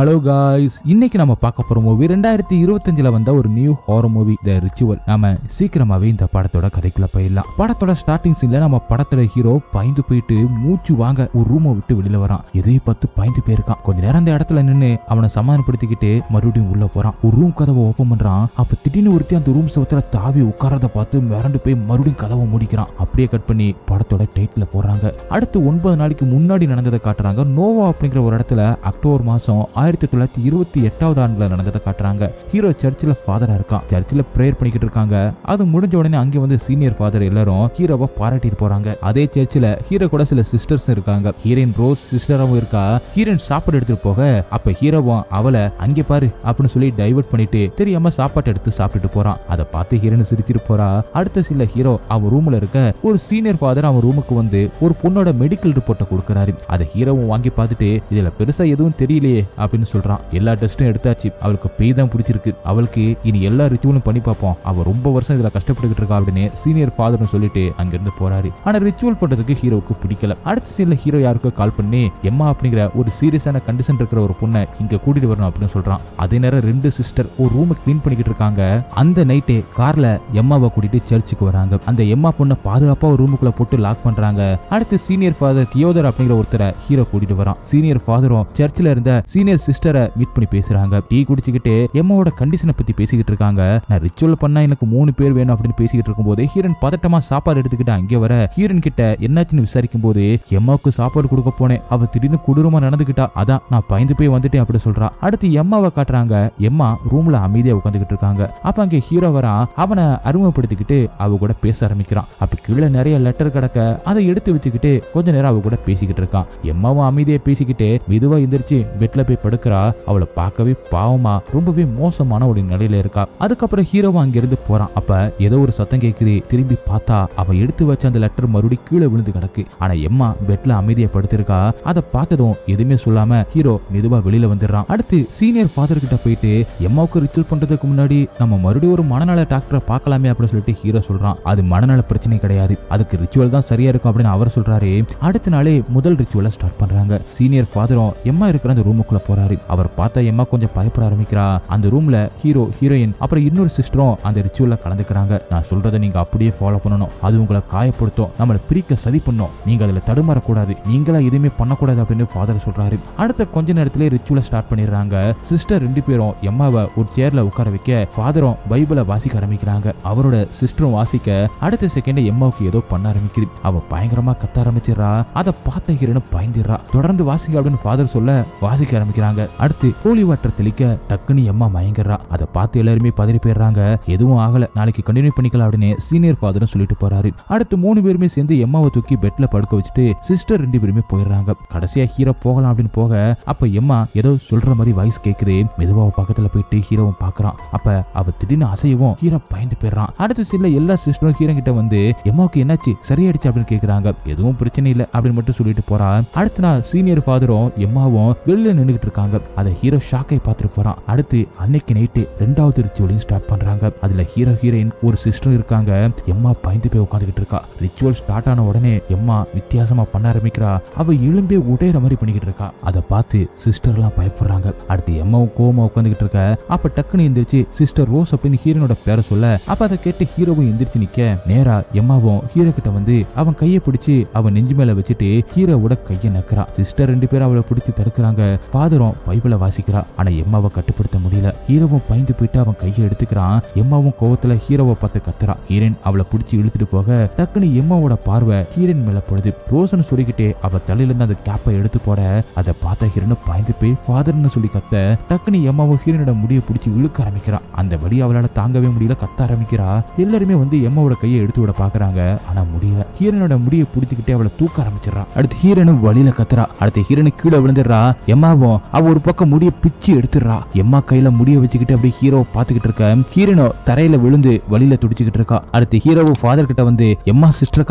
Hello guys, இன்னைக்கு நம்ம பார்க்க போற மூவி 2025 வந்த ஒரு நியூ ஹாரர் மூவி தி ரிச்சுவல். நாம சீக்கிரமாவே இந்த படத்தோட கதைக்குள்ள போயிடலாம். படத்தோட ஸ்டார்டிங் சீன்ல நம்ம படத்தோட ஹீரோ பயந்து போயிட்டு மூச்சு வாங்க ஒரு ரூமை விட்டு வெளியில வரான். எதையும் பார்த்து பயந்து போயிருக்கான். கொஞ்ச நேரம் அந்த இடத்துல நின்று அவனை சமாதானப்படுத்திக்கிட்டு மறுபடியும் உள்ள போறான். ஒரு ரூம் கதவை ஓபன் பண்றான். அப்ப திடீர்னு ஒருத்தி அந்த ரூம் சவத்துல தாவி உட்காரத பார்த்து மிரண்டு போய் மறுபடியும் கதவை மூடிக்கிறான். அப்படியே கட் பண்ணி படத்தோட டைட்டில போடுறாங்க. அடுத்து 9 நாளைக்கு முன்னாடி நடந்ததை காட்டுறாங்க. நோவா அப்படிங்கிற ஒரு இடத்துல அக்டோபர் மாசம் 1928 ஆண்டுல நடந்ததை காட்டுறாங்க. ஹீரோ சர்ச்சில் ஃபாதரா இருக்கான். சர்ச்சில் பிரேயர் பண்ணிக்கிட்டு இருக்காங்க. அது முடிஞ்ச உடனே அங்கே வந்து சீனியர் ஃபாதர் எல்லாரும் ஹீரோவை பாராட்டிட்டு போறாங்க. அதே சர்ச்சில் ஹீரோ கூட சில சிஸ்டர்ஸ் இருக்காங்க. ஹீரோயின் ரோஸ் சிஸ்டராவும் இருக்கா. ஹீரோயின் சாப்பாடு எடுத்துட்டு போக அப்ப ஹீரோவும் அவளை அங்கே பாரு அப்படின்னு சொல்லி டைவர்ட் பண்ணிட்டு தெரியாம சாப்பாடு எடுத்து சாப்பிட்டுட்டு போறான். அதை பார்த்து ஹீரோயின் சிரிச்சிட்டு போறா. அடுத்த சில ஹீரோ அவன் ரூம்ல இருக்க ஒரு சீனியர் ஃபாதர் அவன் ரூமுக்கு வந்து ஒரு பொண்ணோட மெடிக்கல் ரிப்போர்ட்டை கொடுக்கறாரு. அதை ஹீரோவும் வாங்கி பார்த்துட்டு இதுல பெருசா எதுவும் தெரியலையே அப்படின்னு சொல்றான். எல்லா டெஸ்டும் எடுத்தாச்சு. அவளுக்கு பேய் தான் பிடிச்சிருக்கு. அவளுக்கு இனி எல்லா ரிச்சுவலும் பண்ணி பார்ப்போம். அவ ரொம்ப வருஷம் இதுல கஷ்டப்பட்டுக்கிட்டு இருக்கா அப்படின்னு சீனியர் ஃபாதர் சொல்லிட்டு அங்கிருந்து போறாரு. ஆனா ரிச்சுவல் பண்றதுக்கு ஹீரோவுக்கு பிடிக்கல. அடுத்த சீன்ல ஹீரோ யாருக்கோ கால் பண்ணி எம்மா அப்படிங்கிற ஒரு சீரியஸான கண்டிஷன் இருக்கிற ஒரு பொண்ணை இங்க கூட்டிட்டு வரணும் அப்படின்னு சொல்றான். அதே நேரம் 2 சிஸ்டர் ஒரு ரூமை கிளீன் பண்ணிக்கிட்டு இருக்காங்க. அந்த நைட்டே கார்ல எம்மாவை கூட்டிட்டு சர்ச்சுக்கு வராங்க. அந்த எம்மா பொண்ணை பாதுகாப்பா ஒரு ரூமுக்குள்ள போட்டு லாக் பண்றாங்க. அடுத்து சீனியர் ஃபாதர் தியோதர் அப்படிங்கிற ஒருத்தரை ஹீரோ கூட்டிட்டு வரான். சீனியர் ஃபாதரும் சர்ச்சில் இருந்த சீனியர் சிஸ்டரை மீட் பண்ணி பேசுறாங்க. டீ குடிச்சுக்கிட்டு எம்மாவோட கண்டிஷனை பத்தி பேசிக்கிட்டு இருக்காங்க. நான் ரிச்சுவல் பண்ணா எனக்கு 3 பேர் வேணும் அப்படின்னு பேசிக்கிட்டு இருக்கும்போது ஹீரோயின் பதட்டமா சாப்பாடு எடுத்துக்கிட்டு அங்கே வர ஹீரோயின் கிட்ட என்னாச்சுன்னு விசாரிக்கும் போது எம்மாவுக்கு சாப்பாடு கொடுக்க போனேன். அவ திடீர்னு கொடூரமா நடந்துக்கிட்டா. அதான் நான் பயந்து போய் வந்துட்டேன் அப்படி சொல்றா. அடுத்து எம்மாவை காட்டுறாங்க. எம்மா ரூம்ல அமைதியா உட்காந்துக்கிட்டு இருக்காங்க. அப்ப அங்கே ஹீரோ வரா. அவனை அறிமுகப்படுத்திக்கிட்டு அவ கூட பேச ஆரம்பிக்கிறான். அப்ப கீழே நிறைய லெட்டர் கிடக்க அதை எடுத்து வச்சுக்கிட்டு கொஞ்ச நேரம் அவ கூட பேசிக்கிட்டு இருக்கான். எம்மாவும் அமைதியா பேசிக்கிட்டு மெதுவா எந்திரிச்சு பெட்ல போய் படுக்கிறா. அவளை பார்க்கவே பாவமா ரொம்பவே மோசமான ஒரு நிலையில இருக்கா. அதுக்கப்புறம் ஹீரோவா அங்கிருந்து போறான். அப்ப ஏதோ ஒரு சத்தம் கேக்குது. திரும்பி பார்த்தா அவ எடுத்து வச்ச அந்த லெட்டர் மறுபடியும் கீழே விழுந்து கிடக்கு. ஆனா எம்மா பெட்ல அமைதியா படுத்திருக்கா. அதை பார்த்ததும் எதுவுமே சொல்லாம ஹீரோ மெதுவா வெளியில வந்துடுறான். அடுத்து சீனியர் ஃபாதர் கிட்ட போயிட்டு எம்மாவுக்கு ரிச்சுவல் பண்றதுக்கு முன்னாடி நம்ம மறுபடியும் ஒரு மனநல டாக்டரை பார்க்கலாமே அப்படின்னு சொல்லிட்டு ஹீரோ சொல்றான். அது மனநல பிரச்சனை கிடையாது, அதுக்கு ரிச்சுவல் தான் சரியா இருக்கும் அப்படின்னு அவர் சொல்றாரு. அடுத்த நாளே முதல் ரிச்சுவலை ஸ்டார்ட் பண்றாங்க. சீனியர் ஃபாதரும் எம்மா இருக்கிற அந்த ரூமுக்குள்ள போறாரு. அவர் பார்த்தா எம்மா கொஞ்சம் பயப்பட ஆரம்பிக்கிறா. அந்த ரூம்ல ஹீரோ, ஹீரோயின் அப்புறம் இன்னொரு சிஸ்டரும் அந்த ரிச்சுவல்ல கலந்துக்கிறாங்க. நான் சொல்றதை நீங்க அப்படியே ஃபாலோ பண்ணணும். அது உங்களை காயப்படுத்தும், நம்மளை பிரிக்க சதி பண்ணும். நீங்க அதுல தடுமாறக்கூடாது, நீங்களா எதுவுமே பண்ணக்கூடாது அப்படின்னு ஃபாதர் சொல்றாரு. அடுத்த கொஞ்ச நேரத்திலே ரிச்சுவலை ஸ்டார்ட் பண்ணிடுறாங்க. சிஸ்டர் 2 பேரும் எம்மாவை ஒரு சேர்ல உட்கார வைக்க ஃபாதரும் பைபிளை வாசிக்க ஆரம்பிக்கிறாங்க. அவரோட சிஸ்டரும் வாசிக்க அடுத்த செகண்ட் எம்மாவுக்கு ஏதோ பண்ண ஆரம்பிக்குது. அவ பயங்கரமா கத்த ஆரம்பிச்சிடறா. அதை பார்த்த ஹீரோன்னு பயந்துடுறா. தொடர்ந்து வாசிக்க அப்படின்னு ஃபாதர் சொல்ல வாசிக்க ஆரம்பிக்கிறாங்க. அடுத்து ஹோலி வாட்டர் தெளிக்க டக்குன்னு எம்மா மயங்கறா. அதை பார்த்து எல்லாருமே பதறி போயிடுறாங்க. எதுவும் ஆகல, நாளைக்கு கண்டினியூ பண்ணிக்கலாம் அப்படின்னு சீனியர் ஃபாதரும் சொல்லிட்டு போறாரு. அடுத்து 3 பேருமே சேர்ந்து எம்மாவை தூக்கி பெட்ல படுக்க வச்சுட்டு சிஸ்டர் 2 பேருமே போயிடுறாங்க. கடைசியா ஹீரோ போகலாம் அப்படின்னு போக அப்ப எம்மா ஏதோ சொல்ற மாதிரி வாய்ஸ் கேக்குது. மெதுவா பக்கத்துல போயிட்டு ஹீரோவும் பாக்குறான். அப்ப அவ திடீர்னு அசையவும் ஹீரோ பயந்து போயிடுறான். அடுத்த சீன்ல எல்லா சிஸ்டரும் ஹீரோ கிட்ட வந்து எம்மாவுக்கு என்னாச்சு, சரியாயிடுச்சு அப்படின்னு கேக்குறாங்க. எதுவும் பிரச்சனை இல்லை அப்படின்னு மட்டும் சொல்லிட்டு போறா. அடுத்த நாள் சீனியர் ஃபாதரும் எம்மாவும் வெளியில நின்னுகிட்டு இருக்காங்க. அதை ஹீரோ ஷாக்கை பார்த்துட்டு போறான். அடுத்து அன்னைக்கு நைட்டு 2வது ரிச்சுவலையும் ஸ்டார்ட் பண்றாங்க. அதுல ஹீரோ, ஹீரோயின் ஒரு சிஸ்டர் இருக்காங்க. எம்மா பயந்து போய் உட்காந்துக்கிட்டு இருக்கா. ரிச்சுவல் ஸ்டார்ட் ஆன உடனே எம்மா வித்தியாசமா பண்ண ஆரம்பிக்கிறா. அவ எலும்பே உடையிற மாதிரி பண்ணிக்கிட்டு இருக்கா. அதை பார்த்து சிஸ்டர் எல்லாம் பயப்படுறாங்க. அடுத்து எம்மாவும் கோவமா உட்காந்துக்கிட்டு இருக்க. அப்ப டக்குன்னு எந்திரிச்சு சிஸ்டர் ரோஸ் அப்படின்னு ஹீரோனோட பேரை சொல்ல அப்ப அதை கேட்டு ஹீரோவும் எந்திரிச்சு நிக்க நேரா எம்மாவும் ஹீரோ கிட்ட வந்து அவன் கையை பிடிச்சு அவன் நெஞ்சு மேல வச்சுட்டு ஹீரோவோட கையை நக்கிறா. சிஸ்டர் 2 பேரும் அவளை பிடிச்சு தடுக்கிறாங்க. ஃபாதரும் பைபிளை வாசிக்கிறா. ஆனா எம்மாவை கட்டுப்படுத்த முடியல. ஹீரோவும் பயந்து போயிட்டு அவன் கையை எடுத்துக்கிறான். எம்மாவும் கோவத்துல ஹீரோவை பார்த்து கத்துறா. ஹீரோயின் அவளை பிடிச்சி இழுத்துட்டு போக டக்குன்னு எம்மாவோட பார்வை ஹீரோயின் மேல படுது. ரோசன் சொல்லிக்கிட்டே அவ தலையில இருந்து அந்த கேப்பை எடுத்து போட அதை பார்த்த ஹீரோன் பயந்து போய் ஃபாதர்னு சொல்லி கத்த டக்குன்னு எம்மாவும் ஹீரோனோட முடியை பிடிச்சி இழுக்க ஆரம்பிக்கிறா. அந்த வழி அவளால தாங்கவே முடியல, கத்த ஆரம்பிக்கிறா. எல்லாருமே வந்து எம்மாவோட கையை எடுத்து விட பாக்குறாங்க. ஆனா முடியல. ஹீரோனோட முடியை பிடிச்சிக்கிட்டே அவளை தூக்க ஆரம்பிச்சிடறா. அடுத்து ஹீரோனும் வழியில கத்துறா. அடுத்து ஹீரோனு கீழே விழுந்துடுறா. எம்மாவும் அவ ஒரு பக்கம் முடிய பிச்சு எடுத்துடுறா. எம்மா கையில முடிய வச்சுக்கிட்டு அப்படியே ஹீரோ பாத்துக்கிட்டு இருக்க. ஹீரோனோ தரையில விழுந்து வழியில துடிச்சுக்கிட்டு இருக்கா. அடுத்து ஹீரோவும் ஃபாதர் கிட்ட வந்து எம்மா சிஸ்டர்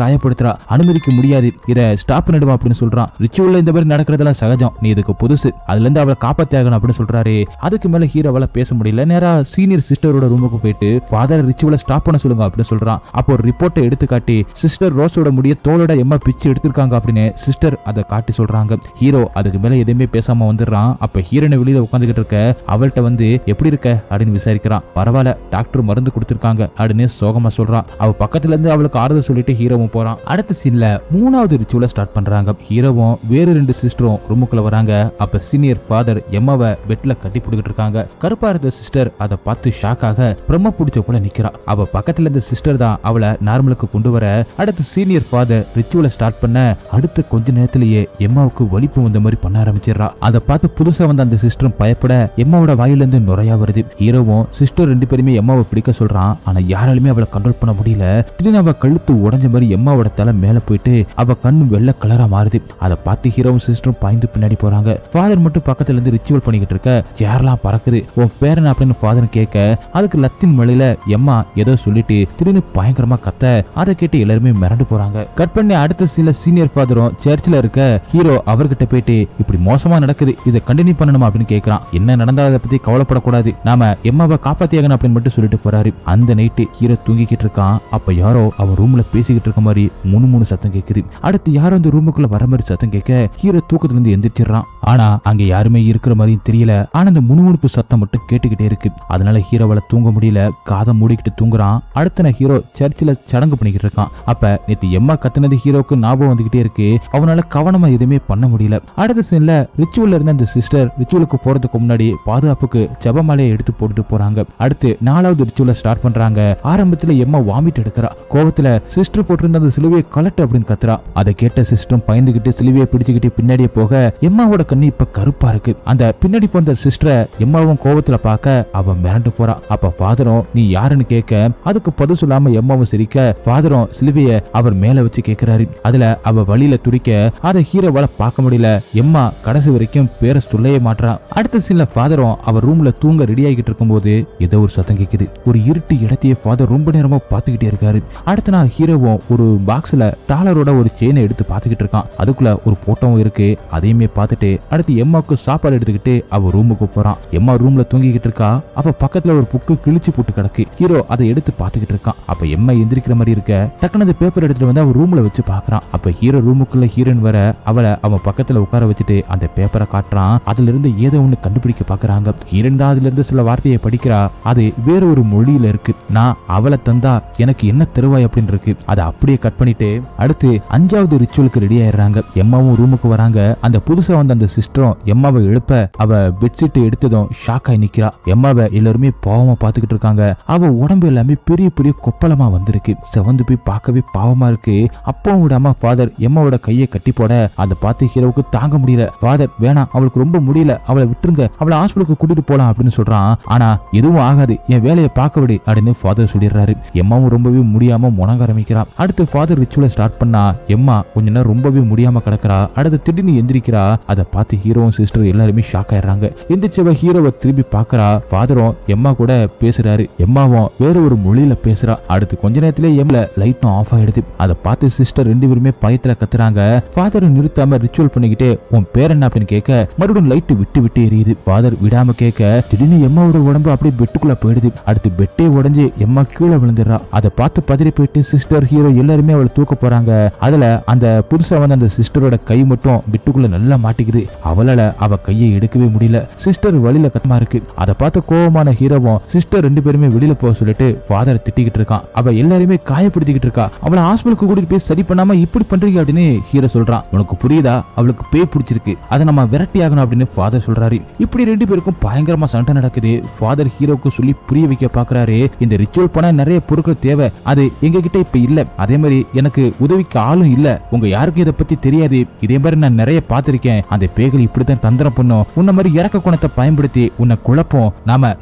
காயப்படுத்துறா, அனுமதிக்க முடியாது, இதை ஸ்டாப் பண்ணிடுவா அப்படின்னு சொல்றான். ரிச்சுவல்ல இந்த மாதிரி நடக்கிறதெல்லாம் சகஜம், நீ இதுக்கு புதுசு, அதுல இருந்து அவளை காப்பாத்தியாகணும் அப்படின்னு சொல்றாரு. அதுக்கு மேல ஹீரோவால பேச முடியல. நேரா சீனியர் சிஸ்டரோட ரூமுக்கு போயிட்டு ஃபாதர் ரிச்சுவலை ஸ்டாப் பண்ண சொல்லுங்க அப்படின்னு சொல்றான். அப்போ ஒரு ரிப்போர்ட்டை எடுத்து காட்டி சிஸ்டர் ரோஸோட முடிய தோளோட எம்மா பிச்சு எடுத்திருக்காங்க அப்படின்னு சிஸ்டர் அதை காட்டி சொல்றாங்க. ஹீரோ அதுக்கு மேல எதுவுமே பேசாம வந்துடுறான். வரான். அப்ப ஹீரோனை வெளியில உட்காந்துக்கிட்டு இருக்க அவள்கிட்ட வந்து எப்படி இருக்க அப்படின்னு விசாரிக்கிறான். பரவாயில்ல, டாக்டர் மருந்து கொடுத்திருக்காங்க அப்படின்னு சோகமா சொல்றான். அவ பக்கத்துல இருந்து அவளுக்கு ஆறுதல் சொல்லிட்டு ஹீரோவும் போறான். அடுத்த சீன்ல 3வது ரிச்சுவலை ஸ்டார்ட் பண்றாங்க. ஹீரோவும் வேற 2 சிஸ்டரும் ரூமுக்குள்ள வராங்க. அப்ப சீனியர் ஃபாதர் எம்மாவை பெட்ல கட்டி பிடிக்கிட்டு இருக்காங்க. கருப்பா இருந்த சிஸ்டர் அதை பார்த்து ஷாக் ஆக பிரம்ம பிடிச்ச போல நிக்கிறா. அவ பக்கத்துல இருந்த சிஸ்டர் தான் அவளை நார்மலுக்கு கொண்டு வர அடுத்து சீனியர் ஃபாதர் ரிச்சுவலை ஸ்டார்ட் பண்ண அடுத்த கொஞ்ச நேரத்திலேயே எம்மாவுக்கு வலிப்பு வந்த மாதிரி பண்ண ஆரம்பிச்சிடறா. அதை பார்த்து புதுசா வந்த அந்த சிஸ்டரும் பயப்பட எம்மாவோட வாயில இருந்து நுரையா வருது. ஹீரோவும் சிஸ்டர் 2 பேருமே எம்மாவை பிடிக்க சொல்றான். ஆனா யாராலுமே அவளை கண்ட்ரோல் பண்ண முடியல. திடீர்னு அவ கழுத்து உடைஞ்ச மாதிரி எம்மாவோட தலை மேல போயிட்டு அவ கண்ணு வெள்ளை கலரா மாறுது. அதை பார்த்து ஹீரோவும் சிஸ்டரும் பாய்ந்து பின்னாடி போறாங்க. ஃபாதர் மட்டும் பக்கத்துல இருந்து ரிச்சுவல் பண்ணிக்கிட்டு இருக்க சேரெல்லாம் பறக்குது. உன் பேரன் அப்படின்னு ஃபாதர் கேட்க அதுக்கு லத்தின் மொழியில எம்மா ஏதோ சொல்லிட்டு திடீர்னு பயங்கரமா கத்த அதை கேட்டு எல்லாருமே மிரண்டு போறாங்க. கட் பண்ணி அடுத்த சில சீனியர் ஃபாதரும் சர்ச்சில் இருக்க ஹீரோ அவர்கிட்ட போயிட்டு இப்படி மோசமா நடக்குது, இதை கண்டினியூ பண்ணணுமா அப்படின்னு கேட்கறான். என்ன நடந்தாத பத்தி கவலைப்படக்கூடாது, நாம எம்மாவை காப்பாத்தியாகணும் அப்படின்னு மட்டும் சொல்லிட்டு போறாரு. அந்த நைட்டு ஹீரோ தூங்கிக்கிட்டு இருக்கான். அப்ப யாரோ அவன் ரூம்ல பேசிக்கிட்டு இருக்க மாதிரி முணு சத்தம் கேக்குது. அடுத்து யாரோ அந்த ரூமுக்குள்ள வர மாதிரி சத்தம் கேட்க ஹீரோ தூக்கத்துல இருந்து எந்திரிச்சிடறான். ஆனா அங்க யாருமே இருக்கிற மாதிரியும் தெரியல. ஆனா அந்த முணுமுணுப்பு சத்தம் மட்டும் கேட்டுக்கிட்டே இருக்கு. அதனால ஹீரோவால தூங்க முடியல. காதை மூடிக்கிட்டு தூங்குறான். அடுத்த நான் ஹீரோ சர்ச்சில் சடங்கு பண்ணிக்கிட்டு இருக்கான். அப்ப நேத்து எம்மா கத்துனது ஹீரோக்கு ஞாபகம் வந்துகிட்டே இருக்கு. அவனால கவனமா எதுவுமே பண்ண முடியல. அடுத்த சீன்ல ரிச்சுவல்ல இருந்த அந்த சிஸ்டர் ரிச்சுவலுக்கு போறதுக்கு முன்னாடி பாதுகாப்புக்கு ஜெபமாலையை எடுத்து போட்டுட்டு போறாங்க. அடுத்து 4வது ரிச்சுவலை ஸ்டார்ட் பண்றாங்க. ஆரம்பத்துல எம்மா வாமிட் எடுக்கிறா. கோவத்துல சிஸ்டர் போட்டிருந்த அந்த சிலுவையை கலட்டு அப்படின்னு கத்துறா. அதை கேட்ட சிஸ்டரும் பயந்துகிட்டு சிலுவையை பிடிச்சுக்கிட்டு பின்னாடியே போக எம்மாவோட கண்ணு இப்ப கருப்பா இருக்கு. அந்த பின்னாடி போன சிஸ்டரை எம்மாவும் கோவத்துல பார்க்க அவ மிரண்டு போறா. அப்ப ஃபாதரும் நீ யாருன்னு கேட்க அதுக்கு பதில் சொல்லாம எம்மாவும் சிரிக்க ஃபாதரும் சிலுவையை அவர் மேல வச்சு கேட்கிறாரு. அதுல அவ வழியில துடிக்க அதை ஹீரோவால பார்க்க முடியல. எம்மா கடைசி வரைக்கும் பேரை சொல்லவே மாட்டா. அடுத்த சீன்ல ஃபாதரும் அவர் ரூம்ல தூங்க ரெடி ஆகிட்டு இருக்கும் போது ஏதோ ஒரு சத்தம் கேக்குது. ஒரு இருட்டு இடத்தையே ஃபாதர் ரொம்ப நேரமா பாத்துக்கிட்டே இருக்காரு. அடுத்த நாள் ஹீரோவும் ஒரு பாக்ஸ்ல டாலரோட ஒரு செயினை எடுத்து பாத்துக்கிட்டு இருக்கான். அதுக்குள்ள ஒரு போட்டோவும் இருக்கு. அதையுமே பார்த்துட்டு அடுத்து எம்மாவுக்கு சாப்பாடு எடுத்துக்கிட்டு அவ ரூமுக்கு போறான். எம்மா ரூம்ல தூங்கிக்கிட்டு இருக்கா. அவ பக்கத்துல ஒரு புக்கு கிழிச்சு போட்டு கிடக்கு. ஹீரோ அதை எடுத்து பாத்துக்கிட்டு இருக்கான். அப்ப எம்மா எந்திரிக்கிற மாதிரி இருக்க டக்குனு அந்த பேப்பர் எடுத்துட்டு வந்து அவ ரூம்ல வச்சு பாக்குறான். அப்ப ஹீரோ ரூமுக்குள்ள ஹீரோயின் வர அவளை அவன் பக்கத்துல உட்கார வச்சுட்டு அந்த பேப்பரை காட்டுறான். அதுல இருந்து ஏதோ ஒண்ணு கண்டுபிடிக்க பாக்குறாங்க. ஹீரோயின் தான் அதுல இருந்து சில வார்த்தையை படிக்கிறா. அது வேற ஒரு மொழியில இருக்கு. நான் அவளை தந்தா எனக்கு என்ன தருவாய் அப்படின்னு இருக்கு. அதை அப்படியே கட் பண்ணிட்டு அடுத்து 5வது ரிச்சுவலுக்கு ரெடி ஆயிடுறாங்க. எம்மாவும் ரூமுக்கு வராங்க. அந்த புதுசா வந்த அந்த சிஸ்டரும் எம்மாவை எழுப்ப அவ பெட்ஷீட் எடுத்ததும் ஷாக் ஆகி நிக்கிறா. எம்மாவை எல்லாருமே பாவமா பாத்துக்கிட்டு இருக்காங்க. அவ உடம்பு எல்லாமே பெரிய பெரிய கொப்பளமா வந்திருக்கு. செவந்து போய் பார்க்கவே பாவமா இருக்கு. அப்பவும் விடாம ஃபாதர் எம்மாவோட கையை கட்டி போட அதை பார்த்து ஹீரோவுக்கு தாங்க முடியல. ஃபாதர் வேணாம், அவளுக்கு ரொம்ப முடியல, அவளை விட்டுருங்க, அவளை ஹாஸ்பிட்டலுக்கு கூட்டிட்டு போலாம் அப்படின்னு சொல்றான். ஆனா எதுவும் ஆகாது, என் வேலையை பார்க்க விடு அப்படின்னு ஃபாதர் சொல்லிடுறாரு. எம்மாவும் ரொம்பவே முடியாம முணங்க ஆரம்பிக்கிறா. அடுத்து ஃபாதர் ரிச்சுவலை ஸ்டார்ட் பண்ணா எம்மா கொஞ்ச நேரம் ரொம்பவே முடியாம கிடக்குறா. அடுத்து திடீர்னு எந்திரிக்கிறா. அதை பார்த்து ஹீரோவும் சிஸ்டர் எல்லாருமே ஷாக் ஆயிடுறாங்க. எந்திரிச்சவ ஹீரோவை திரும்பி பாக்குறா. ஃபாதரும் எம்மா கூட பேசுறாரு. எம்மாவும் வேற ஒரு மொழியில பேசுறா. அடுத்து கொஞ்ச நேரத்திலே எம்ல லைட்டும் ஆஃப் ஆயிடுது. அதை பார்த்து சிஸ்டர் 2 பேருமே பயத்துல கத்துறாங்க. ஃபாதர் நிறுத்தாம ரிச்சுவல் பண்ணிக்கிட்டு உன் பேர் என்ன அப்படின்னு கேட்க மறுபடியும் லைட் விட்டு விட்டு எரியுது. ஃபாதர் விடாம கேட்க திடீர்னு எம்மாவோட உடம்பு அப்படியே பெட்டுக்குள்ள போயிடுது. அடுத்து பெட்டே உடஞ்சு எம்மா கீழே விழுந்துடுறா. அதை பார்த்து பதறி போயிட்டு சிஸ்டர் ஹீரோ எல்லாருமே அவளை தூக்க போறாங்க. அதுல அந்த புதுசா வந்து அந்த சிஸ்டரோட கை மட்டும் பெட்டுக்குள்ள நல்லா மாட்டிக்குது. அவளால அவ கையை எடுக்கவே முடியல. சிஸ்டர் வழியில கத்தமா இருக்கு. அதை பார்த்து கோவமான ஹீரோவும் சிஸ்டர் 2 பேருமே வெளியில போக சொல்லிட்டு ஃபாதரை திட்டிக்கிட்டு இருக்கான். அவ எல்லாருமே காயப்படுத்திக்கிட்டு இருக்கா. அவளை ஹாஸ்பிட்டலுக்கு கூட்டிட்டு போய் சரி பண்ணாம இப்படி பண்றீங்க அப்படின்னு ஹீரோ சொல்றான். உனக்கு புரியுதா, அவளுக்கு பேய் பிடிச்சிருக்கு, அதை நம்ம விரட்டி ஆகணும் அப்படின்னு ஃபாதர் சொல்றாரு. இப்படி 2 பேருக்கும் பயங்கரமா சண்டை நடக்குது. ஃபாதர் ஹீரோக்கு சொல்லி புரிய வைக்க பாக்குறாரு. இந்த ரிச்சுவல் பண்ண நிறைய பொருட்கள் தேவை, அது எங்க கிட்ட இப்ப இல்ல. அதே மாதிரி எனக்கு உதவிக்கு ஆளும் இல்ல. உங்க யாருக்கும் இதை பத்தி தெரியாது. இதே மாதிரி நான் நிறைய பார்த்திருக்கேன். அந்த பேய்கள் இப்படித்தான் தந்திரம் பண்ணும். உன்ன மாதிரி இறக்க குணத்தை பயன்படுத்தி உன்னை குழப்பம்.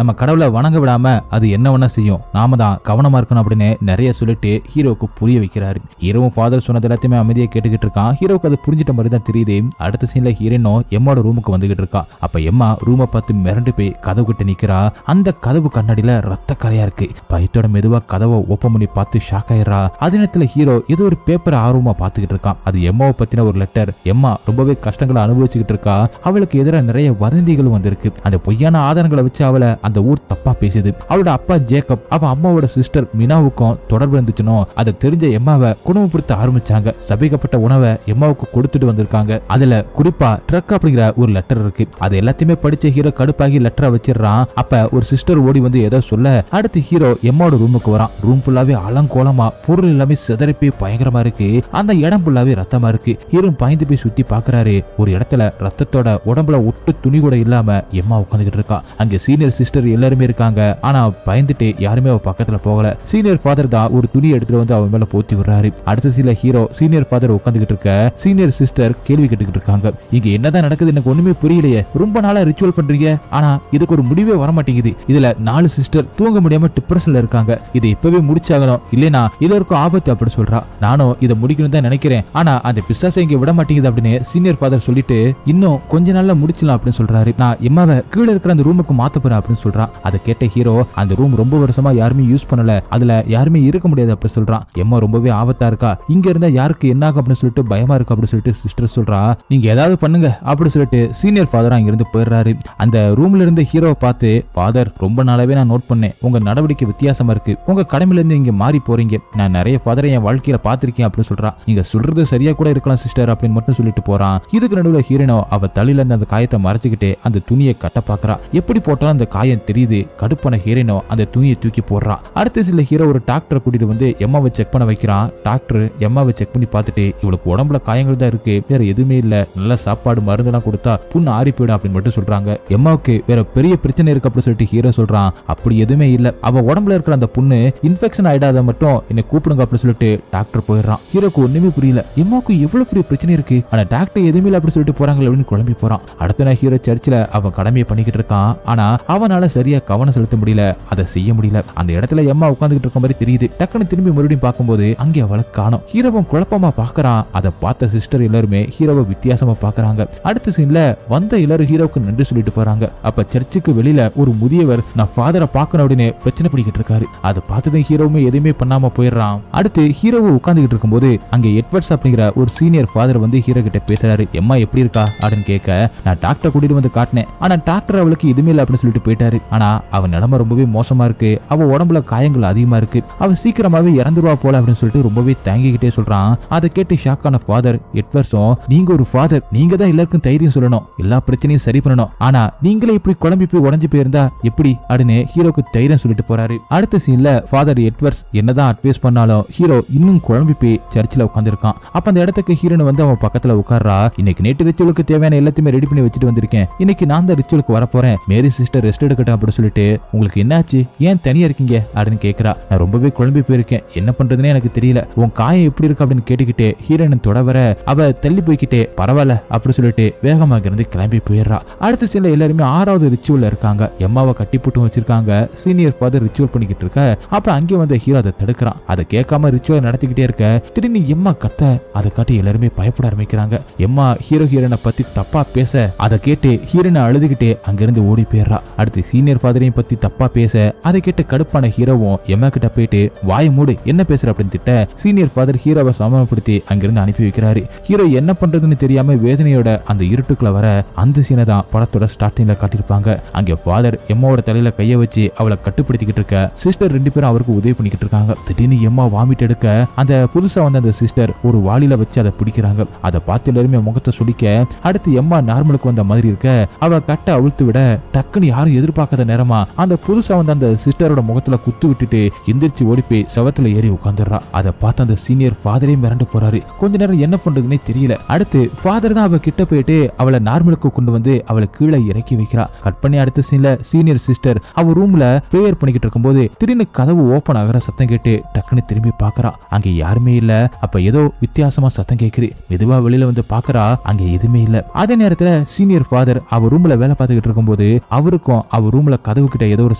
நம்ம கடவுளை வணங்க விடாம அது என்ன வேணா செய்யும். நாம தான் கவனமா இருக்கணும் அப்படின்னு நிறைய சொல்லிட்டு ஹீரோக்கு புரிய வைக்கிறாரு. ஹீரோவும் ஃபாதர் சொன்னது எல்லாத்தையுமே அமைதியா கேட்டுக்கிட்டு இருக்கான். ஹீரோக்கு அது புரிஞ்சிட்ட மாதிரி தான் தெரியுது. அடுத்த சீன்ல ஹீரோனும் எம்மாவோட ரூமுக்கு வந்துகிட்டு இருக்கா. அப்ப எம்மா ரூமை பார்த்து மிரண்டு போய் கதவு கிட்ட நிக்கிறா. அந்த கதவு கண்ணாடியில ரத்த கரையா இருக்கு. பயத்தோட மெதுவா கதவை ஓப்பன் பண்ணி பார்த்து ஷாக் ஆயிடுறா. அதே நேரத்துல ஹீரோ ஏதோ ஒரு பேப்பரை ஆர்வமா பாத்துக்கிட்டு இருக்கான். அது எம்மாவை பத்தின ஒரு லெட்டர். எம்மா ரொம்பவே கஷ்டங்களை அனுபவிச்சுக்கிட்டு இருக்கா. அவளுக்கு எதிராக நிறைய வதந்திகளும் வந்திருக்கு. அந்த பொய்யான ஆதாரங்களை வச்சு அவளை அந்த ஊர் தப்பா பேசுது. அவளோட அப்பா ஜேக்கப் அவ அம்மாவோட சிஸ்டர் மினாவுக்கும் தொடர்பு இருந்துச்சுனோ அதை தெரிஞ்ச எம்மாவை குடும்பப்படுத்த ஆரம்பிச்சாங்க. சபிக்கப்பட்ட உணவை எம்மாவுக்கு கொடுத்துட்டு வந்திருக்காங்க. அதுல குறிப்பா ட்ரக் அப்படிங்கிற ஒரு லெட்டர் இருக்கு. அது எல்லாத்தையுமே படிச்ச ஹீரோ கடுப்பாகி லெட்டரை வச்சிடறான். அப்ப ஒரு சிஸ்டர் ஓடி வந்து ஏதோ சொல்ல அடுத்து ஹீரோ எம்மாவோட ரூமுக்கு வரான். ரூம் ஃபுல்லாவே அலங்கோலமா பொருள் எல்லாமே சிதறப்பி பயங்கரமா இருக்கு. அந்த இடம் ஃபுல்லாவே ரத்தமா இருக்கு. ஹீரோ பயந்து போய் சுத்தி பாக்குறாரு. ஒரு இடத்துல ரத்தத்தோட உடம்புல ஒட்டு துணி கூட இல்லாம எம்மா உட்காந்துக்கிட்டு இருக்கா. அங்க சீனியர் சிஸ்டர் எல்லாருமே இருக்காங்க. ஆனா பயந்துட்டு யாருமே அவ பக்கத்துல போகல. சீனியர் ஃபாதர் தான் ஒரு துணி எடுத்துட்டு வந்து அவன் மேல போத்தி விடுறாரு. அடுத்த சில ஹீரோ சீனியர் ஃபாதர் உட்காந்துக்கிட்டு இருக்க சீனியர் சிஸ்டர் கேள்வி கேட்டுக்கிட்டு இருக்காங்க. இங்க என்னதான் நடக்குது எனக்கு ஒண்ணுமே புரியலையே. ரொம்ப நாளா ரிச்சுவல் பண்றீங்க, ஆனா இதுக்கு ஒரு முடிவே வர மாட்டேங்குது. இதுல 4 சிஸ்டர் தூங்க முடியாம டிப்ரெஷன்ல இருக்காங்க. இதை இப்பவே முடிச்சாகணும், இல்லைனா இதற்கும் ஆபத்து அப்படி சொல்றா. நானும் இதை முடிக்கணும் தான் நினைக்கிறேன், ஆனா அந்த பிசாசை இங்க விட மாட்டேங்குது அப்படின்னு சீனியர் ஃபாதர் சொல்லிட்டு இன்னும் கொஞ்ச நாள்ல முடிச்சலாம் அப்படின்னு சொல்றாரு. நான் எம்மாவை கீழே இருக்கிற அந்த ரூமுக்கு மாத்த போறேன் அப்படின்னு சொல்றா. அதை கேட்ட ஹீரோ அந்த ரூம் ரொம்ப வருஷமா யாருமே யூஸ் பண்ணல, அதுல யாருமே இருக்க முடியாது அப்படி சொல்றான். எம்மா ரொம்பவே ஆபத்தா இருக்கா, இங்க இருந்தா யாருக்கு என்ன ஆகும் அப்படின்னு சொல்லிட்டு பயமா இருக்கு அப்படின்னு சொல்லிட்டு சிஸ்டர் சொல்றா. நீங்க ஏதாவது பண்ணுங்க அப்படின்னு சொல்லிட்டு சீனியர் ஃபாதர் அங்க இருந்து போயிடுறாரு. அந்த ரூம்ல இருந்த ஹீரோவை பார்த்து ஃபாதர் ரொம்ப நாளாவே நான் நோட் பண்ணேன், உங்க நடவடிக்கை வித்தியாசமா இருக்கு, உங்க கடமையில இருந்து இங்க மாறி போறீங்க. நான் நிறைய ஃபாதரை என் வாழ்க்கையில பாத்திருக்கேன் அப்படின்னு சொல்றா. நீங்க சொல்றது சரியா கூட இருக்கலாம் சிஸ்டர் அப்படின்னு மட்டும் சொல்லிட்டு போறான். இதுக்கு நடுவுல ஹீரோனோ அவ தலையில இருந்து அந்த காயத்தை மறைச்சுக்கிட்டு அந்த துணியை கட்ட பாக்குறா. எப்படி போட்டாலும் அந்த காயம் தெரியுது. கடுப்பான ஹீரோனோ அந்த துணியை தூக்கி போடுறா. அடுத்த சில ஹீரோ ஒரு டாக்டரை கூட்டிட்டு வந்து எம்மாவை செக் பண்ண வைக்கிறான். டாக்டர் எம்மாவை செக் பண்ணி பார்த்துட்டு இவளுக்கு உடம்புல காயங்கள் தான் இருக்கு, வேற எதுவுமே இல்ல, நல்ல சாப்பாடு மருந்து எல்லாம் கொடுத்தா புண்ணு ஆறி போயிடும் அப்படின்னு மட்டும் சொல்றாங்க. எம்மாவுக்கு வேற பெரிய பிரச்சனை இருக்கு அப்படின்னு சொல்லிட்டு ஹீரோ சொல்றான். அப்படி எதுவுமே இல்ல, அவ உடம்புல இருக்கிற அந்த புண்ணு இன்ஃபெக்ஷன் ஆயிடாத மட்டும் என்ன கூப்பிடுங்க அப்படின்னு சொல்லிட்டு டாக்டர் போயிடுறான். ஹீரோக்கு ஒண்ணுமே புரியல, எம்மாவுக்கு எவ்வளவு பெரிய பிரச்சனை இருக்கு, ஆனா டாக்டர் எதுவுமே இல்ல அப்படி சொல்லிட்டு போறாங்க அப்படின்னு குழம்பி போறான். அடுத்த நாள் ஹீரோ சர்ச்சில் அவன் கடமையை பண்ணிக்கிட்டு இருக்கான். ஆனா அவனால சரியா கவனம் செலுத்த முடியல, அதை செய்ய முடியல. அந்த இடத்துல எம்மா உட்காந்துக்கிட்டு இருக்க மாதிரி தெரியுது. டக்குன்னு திரும்பி மறுபடியும் பார்க்கும்போது அங்கே அவளை காணோம். ஹீரோவும் குழப்பமா பாக்குறான். அதை பார்த்த சிஸ்டர் எல்லாருமே ஹீரோவை வித்தியாசமா பாக்குறாங்க. அடுத்த சீன்ல வந்த எல்லாரும் ஹீரோவுக்கு நன்றி சொல்லிட்டு போறாங்க. அப்ப சர்ச்சுக்கு வெளியில ஒரு முதியவர் நான் ஃபாதரை பார்க்கணும் அப்படின்னு பிரச்சனை பண்ணிக்கிட்டு இருக்காரு. அதை பார்த்ததும் ஹீரோவுமே எதுவுமே பண்ணாம போயிடுறான். அடுத்து ஹீரோவை உட்காந்துக்கிட்டு இருக்கும்போது அங்கே எட்வர்ட்ஸ் அப்படிங்கிற ஒரு சீனியர் ஃபாதர் வந்து ஹீரோ கிட்ட பேசுறாரு. எம்மா எப்படி இருக்கா அப்படின்னு கேட்க நான் டாக்டர் கூட்டிட்டு வந்து காட்டினேன், ஆனா டாக்டர் அவளுக்கு எதுவுமே இல்லை அப்படின்னு சொல்லிட்டு போயிட்டாரு. ஆனா அவன் நிலைமை ரொம்பவே மோசமா இருக்கு, அவ உடம்புல காயங்கள் அதிகமா இருக்கு, அவ சீக்கிரமாவே இறந்துருவா போல அப்படின்னு சொல்லிட்டு ரொம்பவே தாங்கிக்கிட்டே சொல்றான். அதை கேட்டு ஷாக்கான ஃபாதர் எட்வர்ட்ஸும் நீங்க ஒரு ஃபாதர், நீங்க தான் எல்லாருக்கும் தைரியம் சொல்லணும், எல்லா பிரச்சனையும் சரி பண்ணணும், ஆனா நீங்களே இப்படி குழம்பி போய் உடஞ்சு போயிருந்தா எப்படி அப்படின்னு ஹீரோக்கு தைரியம் சொல்லிட்டு போறாரு. அடுத்த சீன்ல ஃபாதர் எட்வர்ட்ஸ் என்னதான் அட்வைஸ் பண்ணாலும் ஹீரோ இன்னும் குழம்பி போய் சர்ச்சில் உட்காந்துருக்கான். அப்ப அந்த இடத்துக்கு ஹீரோன் வந்து அவன் பக்கத்துல உட்கார்றா. இன்னைக்கு நேற்று ரிச்சுவலுக்கு தேவையான எல்லாத்தையுமே ரெடி பண்ணி வச்சுட்டு வந்திருக்கேன், இன்னைக்கு நான் தான் ரிச்சுவலுக்கு வர போறேன், மேரி சிஸ்டர் ரெஸ்ட் எடுக்கட்டும் அப்படின்னு சொல்லிட்டு உங்களுக்கு என்னாச்சு, ஏன் தனியா இருக்கீங்க அப்படின்னு கேட்கிறா. நான் ரொம்பவே குழம்பி போயிருக்கேன், என்ன பண்றதுன்னு எனக்கு தெரியல, உன் காயம் எப்படி இருக்கு அப்படின்னு கேட்டுக்கிட்டே ஹீரோயின் தொட வர அவ தள்ளி போய்கிட்டே பரவாயில்ல அப்படி சொல்லிட்டு வேகமாக இருந்து கிளம்பி போயிடுறா. அடுத்த சில எல்லாருமே 6வது ரிச்சுவல்ல இருக்காங்க. எம்மாவை கட்டி போட்டு வச்சிருக்காங்க. சீனியர் ஃபாதர் ரிச்சுவல் பண்ணிக்கிட்டு இருக்க. அப்ப அங்கே வந்து ஹீரோ அதை தடுக்கிறான். அதை கேட்காம ரிச்சுவல் நடத்திக்கிட்டே இருக்க திடீர்னு எம்மா கத்த, அதை காட்டி எல்லாருமே பயப்பட ஆரம்பிக்கிறாங்க. எம்மா ஹீரோயினை பத்தி தப்பா பேச அதை கேட்டு ஹீரோயினை அழுதுகிட்டே அங்கிருந்து ஓடி போயிடுறா. அடுத்து சீனியர் ஃபாதரையும் பத்தி தப்பா பேச அதை கேட்டு கடுப்பான ஹீரோவும் எம்மா கிட்ட போயிட்டு வாய மூடு என்ன பேசுற அப்படின்னு திட்ட சீனியர் ஃபாதர் ஹீரோவை சமாதானப்படுத்தி அங்கிருந்து அனுப்பி வைக்கிறாரு. ஹீரோ என்ன பண்றதுன்னு தெரியாம வேதனையோட அந்த இருட்டுக்குள்ள வர அந்த சீனை தான் படத்தோட ஸ்டார்டிங்ல காட்டியிருப்பாங்க. அங்க ஃபாதர் எம்மாவோட தலையில கைய வச்சு அவளை கட்டுப்படுத்திக்கிட்டு இருக்க சிஸ்டர் 2 பேரும் அவருக்கு உதவி பண்ணிக்கிட்டு இருக்காங்க. திடீர்னு எம்மா வாமிட் எடுக்க அந்த புதுசா வந்த அந்த சிஸ்டர் ஒரு வாளில வச்சு அதை பிடிக்கிறாங்க. அதை பார்த்து எல்லாருமே முகத்தை சுடிக்க அடுத்து எம்மா நார்மலுக்கு வந்த மாதிரி இருக்க அவ கட்ட அவிழ்த்து விட டக்குன்னு யாரும் எதிர்பார்க்காத நேரமா அந்த புதுசா வந்த அந்த சிஸ்டரோட முகத்துல குத்து விட்டுட்டு எந்திரிச்சு ஓடி போய் செவத்துல ஏறி உட்காந்துடுறா. அதை பார்த்து அந்த சீனியர் ஃபாதரே மிரண்டு போறாரு. கொஞ்ச நேரம் என்ன பண்றதுன்னே தெரியல. அடுத்து ஃபாதர் தான் அவ கிட்ட போயிட்டு அவளை நார்மலுக்கு கொண்டு வந்து அவளை கீழே இறக்கி வைக்கிறா. கட் பண்ணி அடுத்த சீன்ல சீனியர் சிஸ்டர் அவ ரூம்ல பிரேயர் பண்ணிக்கிட்டு இருக்கும்போது திடீர்னு கதவு ஓபன் ஆகிற சத்தம் கேட்டு டக்குன்னு திரும்பி பாக்குறா. அங்க யாருமே இல்ல. அப்ப ஏதோ வித்தியாசமா சத்தம் கேக்குது. மெதுவா வெளியில வந்து பாக்குறா, அங்க எதுவுமே இல்ல. அதே நேரத்துல சீனியர் ஃபாதர் அவ ரூம்ல வேலை பார்த்துக்கிட்டு இருக்கும்போது அவருக்கும் அவ ரூம்ல கதவு கிட்ட ஏதோ ஒரு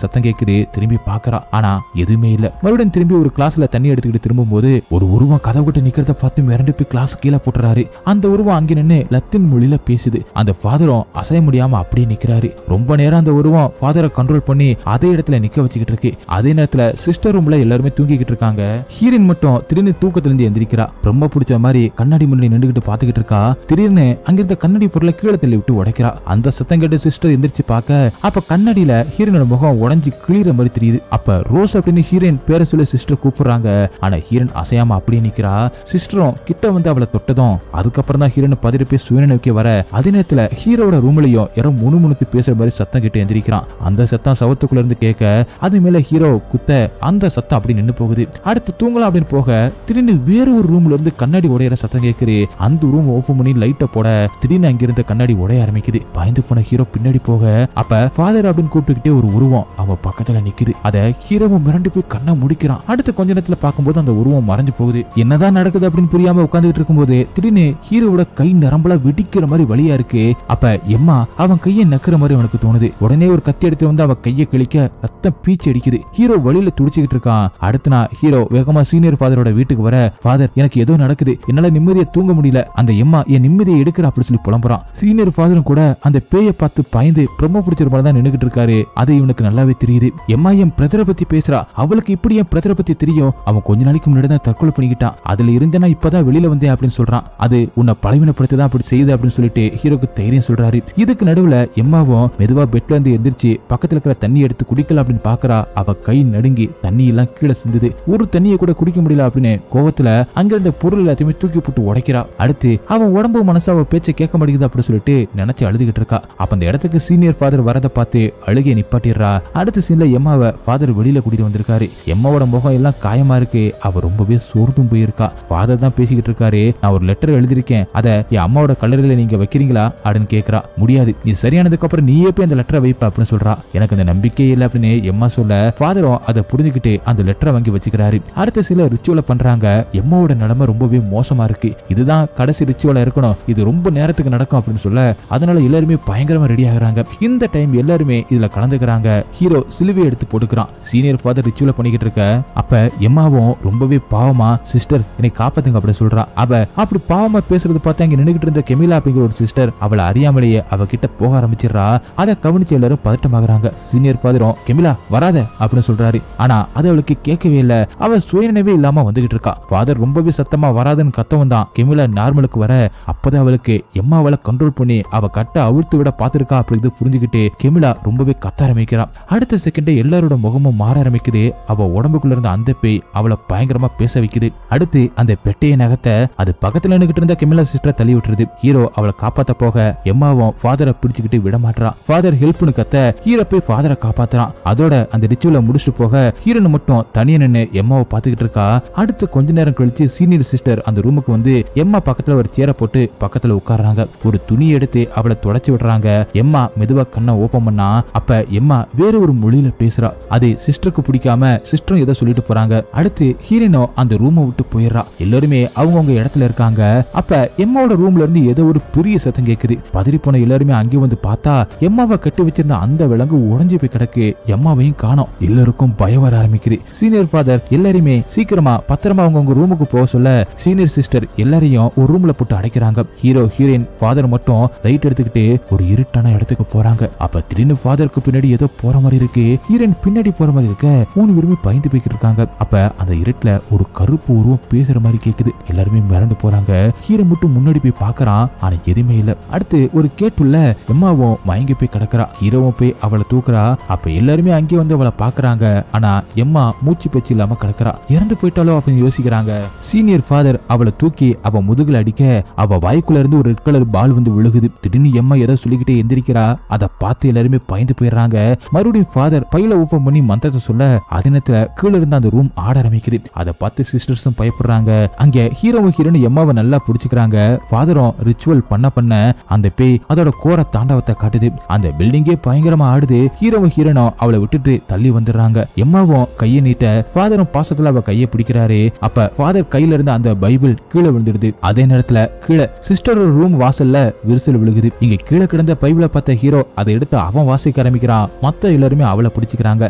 சத்தம் கேக்குது. திரும்பி பாக்குறா, ஆனா எதுவுமே இல்ல. மறுபடியும் திரும்பி ஒரு கிளாஸ்ல தண்ணி எடுத்துக்கிட்டு திரும்பும்போது ஒரு உருவம் கதவு கிட்ட நிக்கிறத பார்த்து மிரண்டு போய் கிளாஸ் கீழே போட்டுறாரு. அந்த உருவம் அங்க நின்னு லத்தின் மொழியில பேசுது. அந்த ஃபாதரும் அசைய முடியாம அப்படியே நிக்கிறாரு. ரொம்ப நேரம் அந்த உருவம் ஃபாதரை கண்ட்ரோல் பண்ணி அதே இடத்துல நிக்க வச்சுக்கிட்டு இருக்கு. அதே நேரத்துல சிஸ்டர் ரூம்ல எல்லாருமே தூங்கிக்கிட்டு இருக்காங்க. ஹீரோயின் மட்டும் திடீர்னு தூக்கத்துல இருந்து எந்திரிக்கிறா. ரொம்ப பிடிச்ச மாதிரி கண்ணாடி முன்னாடி நின்றுகிட்டு பாத்துக்கிட்டு இருக்கா. திடீர்னு அங்கிருந்த கண்ணாடி பொருளை கீழே தள்ளி விட்டு உடைக்கிறா. அந்த சத்தம் கேட்டு சிஸ்டர் எந்திரிச்சு பார்க்க அப்ப கண்ணாடியில ஹீரோனோட முகம் உடைஞ்சு கிளியிற மாதிரி தெரியுது. அப்ப ரோஸ் அப்படின்னு ஹீரோயின் பேரை சொல்லி சிஸ்டர் கூப்பிடுறாங்க. ஆனா ஹீரோயின் அசையாம அப்படியே நிக்கிறா. சிஸ்டரும் கிட்ட வந்து அவளை தொட்டதும் அதுக்கப்புறம் தான் ஹீரோயின் பதறி போய் சுயநினைவுக்கே வர அதே நேரத்துல நேரத்துல ஹீரோட ரூம்லயும் யாரோ முணுமுணுத்து பேசுற மாதிரி சத்தம் கேட்டு எந்திரிக்கிறான். அந்த சத்தம் சவத்துக்குள்ள இருந்து கேட்க அது மேல ஹீரோ குத்த அந்த சத்தம் அப்படி நின்னு போகுது. அடுத்து தூங்கலாம் அப்படின்னு போக திடீர்னு வேற ஒரு ரூம்ல இருந்து கண்ணாடி உடையற சத்தம் கேட்குது. அந்த ரூம் ஓபன் பண்ணி லைட்ட போட திடீர்னு அங்கிருந்த கண்ணாடி உடைய ஆரம்பிக்குது. பயந்து போன ஹீரோ பின்னாடி போக அப்ப ஃபாதர் அப்படின்னு கூப்பிட்டுக்கிட்டே ஒரு உருவம் அவன் பக்கத்துல நிக்குது. அத ஹீரோவும் மிரண்டு போய் கண்ணை முடிக்கிறான். அடுத்து கொஞ்ச நேரத்துல பார்க்கும்போது அந்த உருவம் மறைஞ்சு போகுது. என்னதான் நடக்குது அப்படின்னு புரியாம உட்கார்ந்துட்டு இருக்கும்போது திடீர்னு ஹீரோவோட கை நரம்பல வெடிக்கிற மாதிரி வலியா இருக்கு. அப்ப எம்மா அவன் கையை நக்குற மாதிரி அவனுக்கு தோணுது. உடனே ஒரு கத்தி எடுத்து வந்து அவன் கையை கிழிக்க ரத்தம் பீச்சு அடிக்குது. ஹீரோ வழியில துடிச்சுக்கிட்டு இருக்கான். அடுத்து நான் ஹீரோ வேகமா சீனியர் ஃபாதரோட வீட்டுக்கு வர, ஃபாதர் எனக்கு ஏதோ நடக்குது, என்னால நிம்மதியை தூங்க முடியல, அந்த எம்மா என் நிம்மதியை எடுக்கிற அப்படின்னு சொல்லி புலம்புறான். சீனியர் ஃபாதரும் கூட அந்த பேயை பார்த்து பயந்து பிரம்ம பிடிச்ச மாதிரி தான் நின்னுகிட்டு இருக்காரு. அது இவனுக்கு நல்லாவே தெரியுது. எம்மா என் பிரதரை பத்தி பேசுறா, அவளுக்கு இப்படி என் பிரதரை பத்தி தெரியும், அவன் கொஞ்ச நாளைக்கு முன்னாடி தான் தற்கொலை பண்ணிக்கிட்டான், அதுல இருந்தேன்னா இப்பதான் வெளியில வந்தேன் அப்படின்னு சொல்றான். அது உன்னை பலவீனப்படுத்ததான் அப்படி செய்யுது அப்படின்னு சொல்லிட்டு ஹீரோக்கு தைரியம் சொல்றாரு. இதுக்கு நடுவுல எம்மாவும் மெதுவா பெட்ல இருந்து எந்திரிச்சு பக்கத்துல இருக்கிற தண்ணி எடுத்து குடிக்கலாம் அப்படின்னு பாக்குறா. அவ கை நடுங்கி தண்ணி எல்லாம் கீழே சிந்துது. ஒரு தண்ணியை கூட குடிக்க முடியல அப்படின்னு கோவத்துல அங்க இருந்த பொருள் எல்லாத்தையுமே தூக்கி போட்டு உடைக்கிறா. அடுத்து அவன் உடம்பு மனசு அவ பேச்சை கேட்க மாட்டேங்குது அப்படின்னு சொல்லிட்டு நினைச்சு அழுதுகிட்டு இருக்கா. அப்ப அந்த இடத்துக்கு சீனியர் ஃபாதர் வரதை பார்த்து அழுகையை நிப்பாட்டிடுறா. அடுத்த சீன்ல எம்மாவை ஃபாதர் வெளியில கூட்டிட்டு வந்திருக்காரு. எம்மாவோட முகம் எல்லாம் காயமா இருக்கு. அவ ரொம்பவே சோர்ந்தும் போயிருக்கா. ஃபாதர் தான் பேசிக்கிட்டு இருக்காரு. நான் ஒரு லெட்டர் எழுதிருக்கேன், அத என் அம்மாவோட கல்லறையில நீங்க வைக்கிறீங்களா அப்படின்னு கேக்குறா. முடியாது, நீ சரியானதுக்கு அப்புறம் நீயே போய் அந்த லெட்டரை வைப்ப அப்படின்னு சொல்றா. எனக்கு அந்த நம்பிக்கையே இல்லை அப்படின்னு எம்மா சொல்ல ஃபாதரும் அதை புரிஞ்சுக்கிட்டு அந்த லெட்டரை வாங்கி வச்சுக்கிறாரு. அடுத்த சில ரிச்சுவலை பண்றாங்க. எம்மாவோட நிலைமை ரொம்பவே மோசமா இருக்கு. இதுதான் கடைசி ரிச்சுவலா இருக்கணும், இது ரொம்ப நேரத்துக்கு நடக்கும் அப்படின்னு சொல்ல அதனால எல்லாருமே பயங்கரமா ரெடி ஆகுறாங்க. இந்த டைம் எல்லாருமே இதுல கலந்துக்கிறாங்க. ஹீரோ சிலுவை எடுத்து போட்டுக்கிறான். சீனியர் ஃபாதர் ரிச்சுவலை பண்ணிக்கிட்டு இருக்க அப்ப எம்மாவும் ரொம்பவே பாவமா சிஸ்டர் என்னை காப்பாத்துங்க அப்படின்னு சொல்றா. அவ அப்படி பாவமா பேசுறது பார்த்து அங்க நின்னுகிட்டு இருந்த கெமிலா அப்படிங்கிற ஒரு சிஸ்டர் அவளை அறியாமலேயே அவ கிட்ட போக ஆரம்பிச்சிடறா. அதை கவனிச்சு எல்லாரும் பதட்டமாகறாங்க. சீனியர் ஃபாதரும் கெமிலா வராத அப்படின்னு சொல்றாரு. ஆனா அது அவளுக்கு கேட்கவே இல்ல. அவ சுயநினைவே இல்லாம வந்துகிட்டு இருக்கா. ஃபாதர் ரொம்பவே சத்தமா வராதுன்னு கத்தவும் தான் கெமிலா நார்மலுக்கு வர அப்பதான் அவளுக்கு எம்மாவளை கண்ட்ரோல் பண்ணி அவ கட்ட அவிழ்த்து விட பாத்துருக்கா அப்படின்னு புரிஞ்சுக்கிட்டு கெமிலா ரொம்பவே கத்த ஆரம்பிக்கிறா. அடுத்த செகண்டே எல்லாரோட முகமும் மாற ஆரம்பிக்குது. அவ உடம்புக்குள்ள இருந்த அந்த பேய் அவளை பயங்கரமா பேச வைக்குது. அடுத்து அந்த பெட்டையை நகத்த அது பக்கத்துல நின்னுகிட்டு இருந்த கெமிலா சிஸ்டரை தள்ளி விட்டுருது. ஹீரோ அவளை காப்பாத்த போக எம்மாவும் ஃபாதரை பிடிச்சுக்கிட்டு விட மாட்டான். ஃபாதர் ஹெல்ப்னு கத்த ஹீரோ போய் ஃபாதரை காப்பாத்துறான். அதோட அந்த ரிச்சுவலை முடிச்சுட்டு போக ஹீரோன்னு மட்டும் தனியா நின்னு எம்மாவை பாத்துக்கிட்டு இருக்கா. அடுத்து கொஞ்ச நேரம் கழிச்சு சீனியர் சிஸ்டர் அந்த ரூமுக்கு வந்து எம்மா பக்கத்துல ஒரு சேரை போட்டு பக்கத்துல உட்கார்றாங்க. ஒரு துணி எடுத்து அவளை தொடச்சு விடுறாங்க. எம்மா மெதுவா கண்ணை ஓபன் பண்ணா. அப்ப எம்மா வேற ஒரு மொழியில பேசுறா. அது சிஸ்டருக்கு பிடிக்காம சிஸ்டரும் ஏதோ சொல்லிட்டு போறாங்க. அடுத்து ஹீரோனோ அந்த ரூமை விட்டு போயிடுறா. எல்லாருமே அவங்கவுங்க இடத்துல இருக்காங்க. அப்ப எம்மாவோட ரூம்ல இருந்து ஏதோ ஒரு பெரிய சத்தம் கேக்குது. பதறி போன எல்லாருமே அங்கே வந்து பார்த்தா எம்மாவை கட்டி வச்சிருந்த அந்த விலங்கு உடைஞ்சு போய் கிடக்கு. எம்மாவையும் காணோம். எல்லாருக்கும் பயம் வர ஆரம்பிக்குது. சீனியர் ஃபாதர் எல்லாருமே சீக்கிரமா பத்திரமா அவங்கவுங்க ரூமுக்கு போக சொல்ல சீனியர் சிஸ்டர் எல்லாரையும் ஒரு ரூம்ல போட்டு அடைக்கிறாங்க. ஹீரோ ஹீரோயின் ஃபாதர் மட்டும் லைட் எடுத்துக்கிட்டு ஒரு இருட்டான இடத்துக்கு போறாங்க. அப்ப திடீர்னு ஃபாதருக்கு பின்னாடி ஏதோ போற மாதிரி இருக்கு. ஹீரோயின் பின்னாடி போற மாதிரி இருக்க 3 பேருமே பயந்து போய்கிட்டு இருக்காங்க. அப்ப அந்த இருட்டுல ஒரு கருப்பு உருவம் பேசுற மாதிரி கேக்குது. எல்லாருமே மிரண்டு போறாங்க. ஹீரோ மட்டும் முன்னாடி போய் பாக்குறான். ஆனா எதுவுமே இல்ல. அடுத்து ஒரு கேட்டுள்ள எம்மாவும் மயங்கி போய் கிடக்குறா. ஹீரோவும் போய் அவளை தூக்குறா. அப்ப எல்லாருமே அங்கே வந்து அவளை பாக்குறாங்க. ஆனா எம்மா மூச்சு பேச்சு இல்லாம கிடக்குறா. இறந்து போயிட்டாலோ அப்படின்னு யோசிக்கிறாங்க. சீனியர் ஃபாதர் அவளை தூக்கி அவ முதுகுல அடிக்க அவ வாய்க்குள்ள இருந்து ஒரு ரெட் கலர் பால் வந்து விழுகுது. திடீர்னு எம்மா ஏதோ சொல்லிக்கிட்டே எந்திரிக்கிறா. அதை பார்த்து எல்லாருமே பயந்து போயிடுறாங்க. மறுபடியும் ஃபாதர் பையில ஓபன் பண்ணி மந்திரத்தை சொல்ல அதே நேரத்துல கீழே இருந்த அந்த ரூம் ஆட ஆரம்பிக்குது. அதை பார்த்து சிஸ்டர்ஸும் பயப்படுறாங்க. அங்க ஹீரோவும் ஹீரோன்னு எம்மாவை நல்லா பிடிச்சுக்கிறாங்க. ஃபாதரும் ரிச்சுவல் பண்ண அந்த பேய் அதோட கோர தாண்டவத்தை காட்டுது. அந்த பில்டிங்கே பயங்கரமா ஆடுது. ஹீரோவும் ஹீரோனும் அவளை விட்டுட்டு தள்ளி வந்துடுறாங்க. எம்மாவும் கையை நீட்ட ஃபாதரும் பாசத்துல அவ கையை பிடிக்கிறாரு. அப்ப ஃபாதர் கையில இருந்த அந்த பைபிள் கீழே விழுந்துடுது. அதே நேரத்துல கீழே சிஸ்டரோட ரூம் வாசல்ல விரிசல் விழுகுது. இங்க கீழே கிடந்த பைபிளை பார்த்த ஹீரோ அதை எடுத்து அவன் வாசிக்க ஆரம்பிக்கிறான். மத்த எல்லாருமே அவளை பிடிச்சுக்கிறாங்க.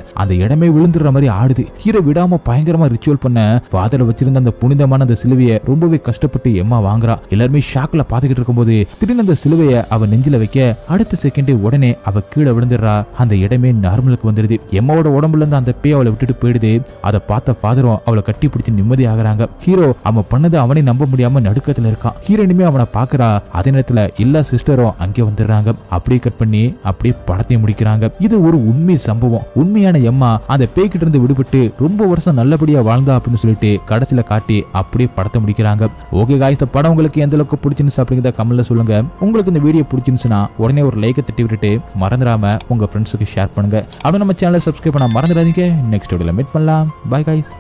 அந்த இடமே விழுந்துடுற மாதிரி ஆடுது. ஹீரோ விடாம பயங்கரமா ரிச்சுவல் பண்ண ஃபாதர் வச்சிருந்த அந்த புனிதமான அந்த சிலுவையை ரொம்பவே கஷ்டப்பட்டு எம்மா வாங்குறா. எல்லாருமே ஷாக்ல பாத்துக்கிட்டு இருக்கும்போது திடீர்னு அந்த சிலுவையை அவ நெஞ்சில வைக்க அடுத்த செகண்டே உடனே அவ கீழே விழுந்துடுறா. அந்த இடமே நார்மலுக்கு வந்துருது. எம்மாவோட உடம்புல இருந்து அந்த பேய் அவளை விட்டுட்டு போயிடுது. அதை பார்த்த ஃபாதரும் அவளை கட்டி பிடிச்சு நிம்மதி ஆகுறாங்க. ஹீரோ அவன் பண்ணது அவனே நம்ப முடியாம நடுக்கத்துல இருக்கான். ஹீரோனுமே அவனை பாக்குறா. அதே நேரத்துல எல்லா சிஸ்டரும் அங்கே வந்துடுறாங்க. அப்படியே கட் பண்ணி அப்படியே படத்தையும் முடிக்கிறாங்க. இது ஒரு உண்மை சம்பவம். உண்மையான எம்மா அந்த பேய்கிட்ட இருந்து விடுபட்டு ரொம்ப வருஷம் நல்லபடியா வாழ்ந்தா அப்படின்னு சொல்லிட்டு கடைசியில காட்டி அப்படியே படத்தை முடிக்கிறாங்க. ஓகே காய்ஸ், இந்த படம் உங்களுக்கு எந்த அளவுக்கு பிடிச்சிருந்துச்சு அப்படிங்கிறத கமெண்ட்ல சொல்லுங்க. உங்களுக்கு இந்த வீடியோ பிடிச்சிருந்துச்சுன்னா உடனே ஒரு லைக்கை தட்டி விட்டுட்டு மறந்துடாம உங்க ஃப்ரெண்ட்ஸுக்கு ஷேர் பண்ணுங்க. அப்படியே நம்ம சேனலை சப்ஸ்கிரைப் பண்ண மறந்துடாதீங்க. நெக்ஸ்ட் வீடியோல மீட் பண்ணலாம். Bye guys.